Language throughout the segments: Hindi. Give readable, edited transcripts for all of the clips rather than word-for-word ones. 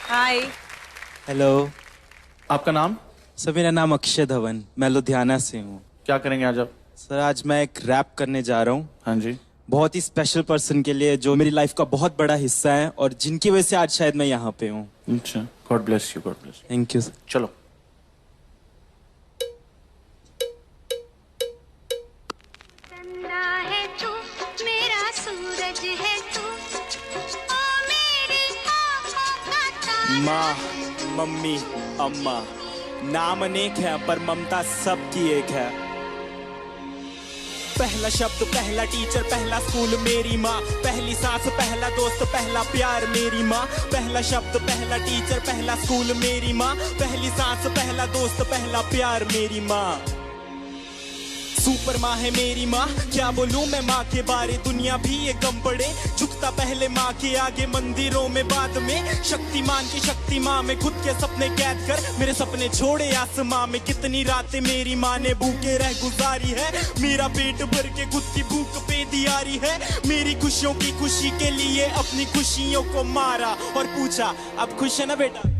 हाय। हेलो। आपका नाम? सर मेरा नाम अक्षय धवन, मैं लुधियाना से हूँ। क्या करेंगे आज आप? सर आज मैं एक रैप करने जा रहा हूँ। हाँ जी। बहुत ही स्पेशल पर्सन के लिए जो मेरी लाइफ का बहुत बड़ा हिस्सा है और जिनकी वजह से आज शायद मैं यहाँ पे हूँ। अच्छा, God bless you, God bless you. Thank you sir. चलो। माँ, मम्मी, अम्मा, नाम अनेक है पर ममता सबकी एक है। पहला शब्द पहला टीचर पहला स्कूल मेरी माँ, पहली सांस पहला दोस्त पहला प्यार मेरी माँ। पहला शब्द पहला टीचर पहला स्कूल मेरी माँ, पहली सांस पहला दोस्त पहला प्यार मेरी माँ। सुपर माँ है मेरी माँ, क्या बोलूं मैं माँ के बारे, दुनिया भी ये कम पड़े। झुकता पहले माँ के आगे, मंदिरों में बाद में। शक्तिमान की शक्ति माँ में खुद के सपने कैद कर मेरे सपने छोड़े आसमां में। कितनी रातें मेरी माँ ने भूखे रह गुजारी है, मेरा पेट भर के खुद की भूख पे दियारी है। मेरी खुशियों की खुशी के लिए अपनी खुशियों को मारा और पूछा अब खुश है ना बेटा।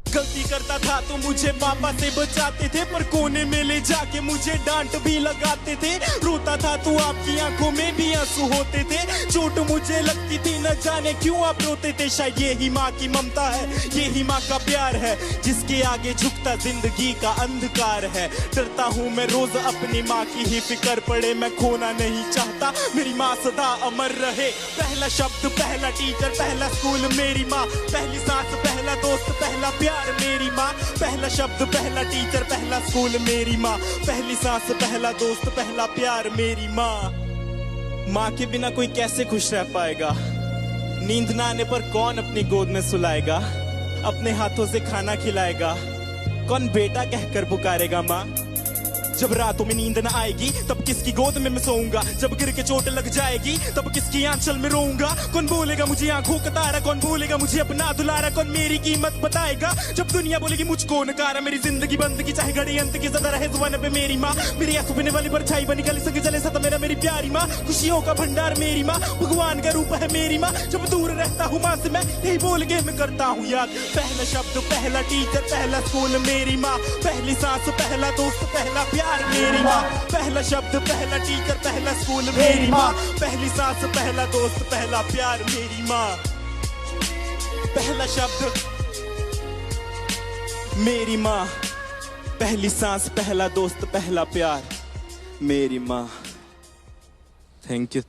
गलती करता था तो मुझे पापा से बचाते थे, पर कोने में ले जाके मुझे डांट भी लगाते थे। रोता था तो आपकी आंखों में भी आंसू होते थे। चोट मुझे लगती थी न जाने क्यों आप रोते थे। शायद यही माँ की ममता है, यही माँ का प्यार है, जिसके आगे झुकता जिंदगी का अंधकार है। डरता हूँ मैं रोज अपनी माँ की ही फिक्र पड़े, मैं खोना नहीं चाहता मेरी माँ सदा अमर रहे। पहला शब्द पहला टीचर पहला स्कूल मेरी माँ, पहली सांस पहला दोस्त पहला प्यार मेरी माँ। पहला शब्द पहला टीचर पहला स्कूल मेरी माँ, पहली सांस पहला दोस्त पहला प्यार मेरी माँ। माँ के बिना कोई कैसे खुश रह पाएगा, नींद ना आने पर कौन अपनी गोद में सुलाएगा, अपने हाथों से खाना खिलाएगा, कौन बेटा कहकर पुकारेगा माँ। जब रातों में नींद न आएगी तब किसकी गोद में मैं सोऊंगा, जब गिर के चोट लग जाएगी तब किसकी आंचल में रोऊंगा। कौन बोलेगा मुझे आंखों का तारा, कौन बोलेगा मुझे अपना दुलारा, कौन मेरी कीमत बताएगा जब दुनिया बोलेगी मुझको नकारा। मेरी जिंदगी बंद की चाहे घड़ी अंत की ज्यादा रहे जुबान पे मेरी माँ, मेरी आंसू पीने वाली परछाई बनी गली संग जले सता मेरा मेरी प्यारी माँ। खुशियों का भंडार मेरी माँ, भगवान का रूप है मेरी माँ। जब दूर रहता हूँ माँ से मैं यही बोल के मैं करता हूँ याद। पहला शब्द पहला टीचर पहला स्कूल मेरी माँ, पहली सांस पहला दोस्त पहला प्यार मेरी माँ। पहला शब्द पहला टीचर पहला स्कूल मेरी माँ, पहली सांस पहला दोस्त पहला प्यार मेरी माँ। पहला शब्द मेरी माँ, पहली सांस पहला दोस्त पहला प्यार मेरी माँ। Thank you.